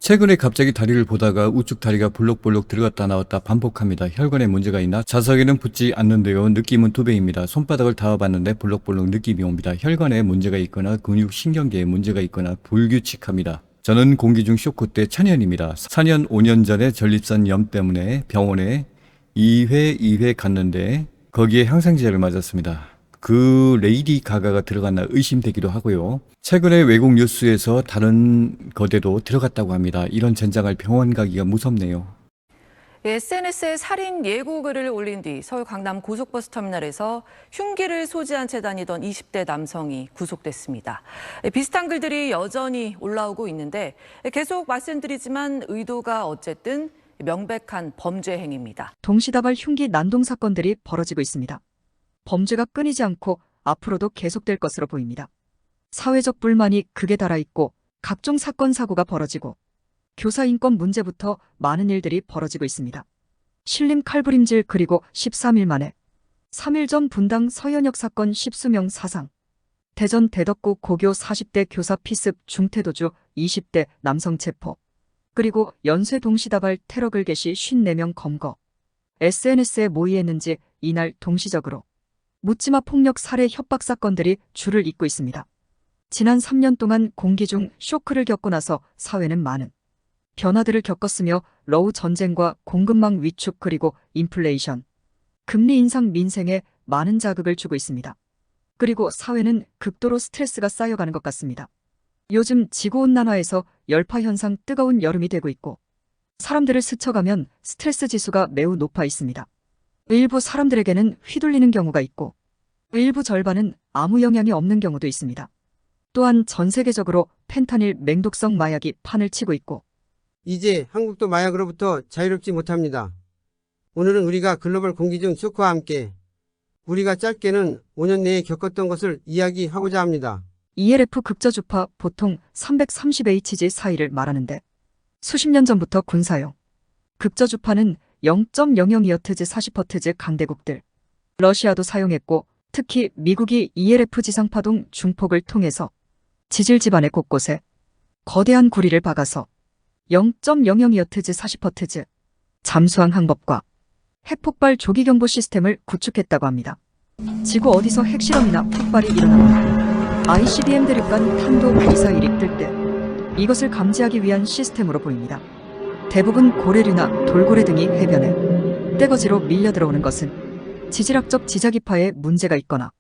최근에 갑자기 다리를 보다가 우측 다리가 볼록볼록 들어갔다 나왔다 반복합니다. 혈관에 문제가 있나? 자석에는 붙지 않는데요. 느낌은 두 배입니다. 손바닥을 닿아봤는데 볼록볼록 느낌이 옵니다. 혈관에 문제가 있거나 근육 신경계에 문제가 있거나 불규칙합니다. 저는 공기 중 쇼크 때 천연입니다. 4년 5년 전에 전립선 염 때문에 병원에 2회 갔는데 거기에 항생제를 맞았습니다. 그 레이디 가가가 들어갔나 의심되기도 하고요. 최근에 외국 뉴스에서 다른 거대도 들어갔다고 합니다. 이런 젠장할 병원 가기가 무섭네요. SNS에 살인 예고글을 올린 뒤 서울 강남 고속버스 터미널에서 흉기를 소지한 채 다니던 20대 남성이 구속됐습니다. 비슷한 글들이 여전히 올라오고 있는데 계속 말씀드리지만 의도가 어쨌든 명백한 범죄 행위입니다. 동시다발 흉기 난동 사건들이 벌어지고 있습니다. 범죄가 끊이지 않고 앞으로도 계속될 것으로 보입니다. 사회적 불만이 극에 달하있고 각종 사건 사고가 벌어지고 교사 인권 문제부터 많은 일들이 벌어지고 있습니다. 신림 칼부림질 그리고 13일 만에 3일 전 분당 서현역 사건 10수명 사상, 대전 대덕구 고교 40대 교사 피습 중태도주 20대 남성 체포, 그리고 연쇄 동시다발 테러글 개시 54명 검거, SNS에 모의했는지 이날 동시적으로 묻지마 폭력 살해 협박 사건들이 줄을 잇고 있습니다. 지난 3년 동안 공기 중 쇼크를 겪고 나서 사회는 많은 변화들을 겪었으며 러우 전쟁과 공급망 위축 그리고 인플레이션, 금리 인상 민생에 많은 자극을 주고 있습니다. 그리고 사회는 극도로 스트레스가 쌓여가는 것 같습니다. 요즘 지구온난화에서 열파 현상 뜨거운 여름이 되고 있고 사람들을 스쳐가면 스트레스 지수가 매우 높아 있습니다. 일부 사람들에게는 휘둘리는 경우가 있고 일부 절반은 아무 영향이 없는 경우도 있습니다. 또한 전 세계적으로 펜타닐 맹독성 마약이 판을 치고 있고 이제 한국도 마약으로부터 자유롭지 못합니다. 오늘은 우리가 글로벌 공기 중 쇼크와 함께 우리가 짧게는 5년 내에 겪었던 것을 이야기하고자 합니다. ELF 극저주파 보통 330Hz 사이를 말하는데 수십 년 전부터 군사용 극저주파는 0.002Hz 40Hz 강대국들 러시아도 사용했고 특히 미국이 ELF 지상파동 중폭을 통해서 지질 지반의 곳곳에 거대한 구리를 박아서 0.002Hz 40Hz 잠수함 항법과 핵폭발 조기경보 시스템을 구축했다고 합니다. 지구 어디서 핵실험이나 폭발이 일어나면 ICBM 대륙간 탄도 미사일이 뜰 때 이것을 감지하기 위한 시스템으로 보입니다. 대부분 고래류나 돌고래 등이 해변에 떼거지로 밀려 들어오는 것은 지질학적 지자기파에 문제가 있거나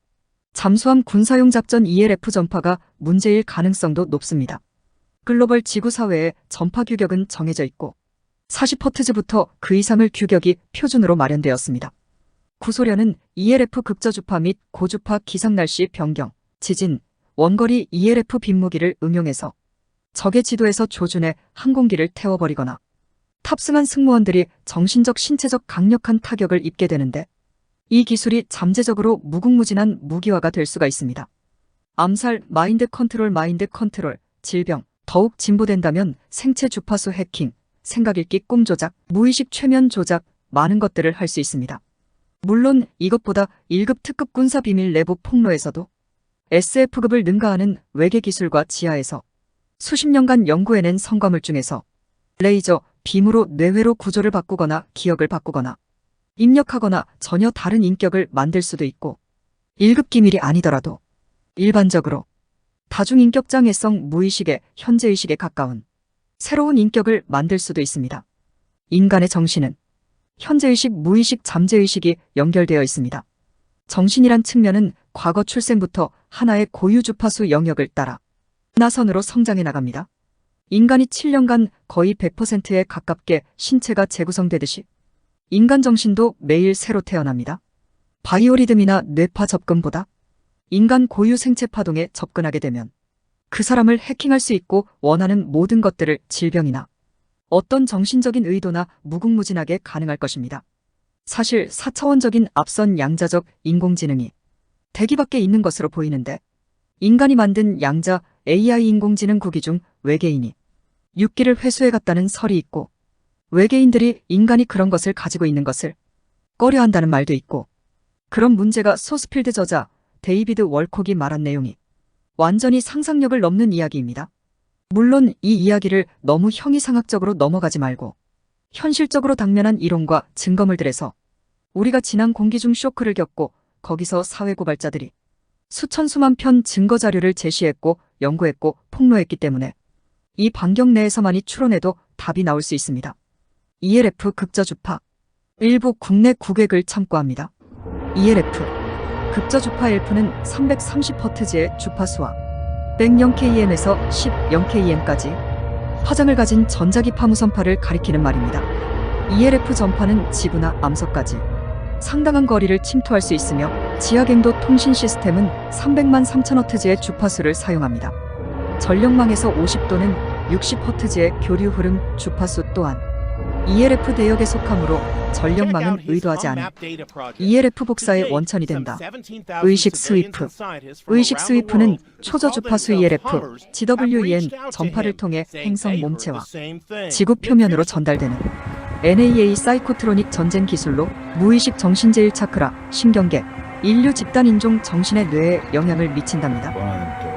잠수함 군사용 작전 ELF 전파가 문제일 가능성도 높습니다. 글로벌 지구사회의 전파 규격은 정해져 있고 40Hz부터 그 이상의 규격이 표준으로 마련되었습니다. 구소련은 ELF 극저주파 및 고주파 기상날씨 변경, 지진, 원거리 ELF 빈무기를 응용해서 적의 지도에서 조준해 항공기를 태워버리거나 탑승한 승무원들이 정신적 신체적 강력한 타격을 입게 되는데 이 기술이 잠재적으로 무궁무진한 무기화가 될 수가 있습니다. 암살, 마인드 컨트롤, 질병, 더욱 진보된다면 생체 주파수 해킹, 생각 읽기 꿈 조작, 무의식 최면 조작, 많은 것들을 할 수 있습니다. 물론 이것보다 1급 특급 군사 비밀 내부 폭로에서도 SF급을 능가하는 외계 기술과 지하에서 수십 년간 연구해낸 성과물 중에서 레이저, 빔으로 뇌회로 구조를 바꾸거나 기억을 바꾸거나 입력하거나 전혀 다른 인격을 만들 수도 있고 1급 기밀이 아니더라도 일반적으로 다중인격장애성 무의식의 현재의식에 가까운 새로운 인격을 만들 수도 있습니다. 인간의 정신은 현재의식, 무의식, 잠재의식이 연결되어 있습니다. 정신이란 측면은 과거 출생부터 하나의 고유 주파수 영역을 따라 나선으로 성장해 나갑니다. 인간이 7년간 거의 100%에 가깝게 신체가 재구성되듯이 인간 정신도 매일 새로 태어납니다. 바이오리듬이나 뇌파 접근보다 인간 고유 생체 파동에 접근하게 되면 그 사람을 해킹할 수 있고 원하는 모든 것들을 질병이나 어떤 정신적인 의도나 무궁무진하게 가능할 것입니다. 사실 4차원적인 앞선 양자적 인공지능이 대기 밖에 있는 것으로 보이는데 인간이 만든 양자 AI 인공지능 구기 중 외계인이 6기를 회수해갔다는 설이 있고 외계인들이 인간이 그런 것을 가지고 있는 것을 꺼려한다는 말도 있고 그런 문제가 소스필드 저자 데이비드 월콕이 말한 내용이 완전히 상상력을 넘는 이야기입니다. 물론 이 이야기를 너무 형이상학적으로 넘어가지 말고 현실적으로 당면한 이론과 증거물들에서 우리가 지난 공기중 쇼크를 겪고 거기서 사회고발자들이 수천 수만 편 증거자료를 제시했고 연구했고 폭로했기 때문에 이 반경 내에서만이 추론해도 답이 나올 수 있습니다. ELF 극저주파 일부 국내 국외를 참고합니다. ELF 극저주파 L프는 330Hz의 주파수와 100km에서 10km까지 화장을 가진 전자기 파무선파를 가리키는 말입니다. ELF 전파는 지구나 암석까지 상당한 거리를 침투할 수 있으며 지하갱도 통신 시스템은 300만 3000Hz의 주파수를 사용합니다. 전력망에서 50 또는 60Hz의 교류 흐름 주파수 또한 ELF 대역에 속하므로 전력망은 의도하지 않은 ELF 복사의 원천이 된다. 의식 스위프 의식 스위프는 초저 주파수 ELF, GWEN 전파를 통해 행성 몸체와 지구 표면으로 전달되는 NAA 사이코트로닉 전쟁 기술로 무의식 정신제일 차크라, 신경계, 인류 집단 인종 정신의 뇌에 영향을 미친답니다. 원하는 또.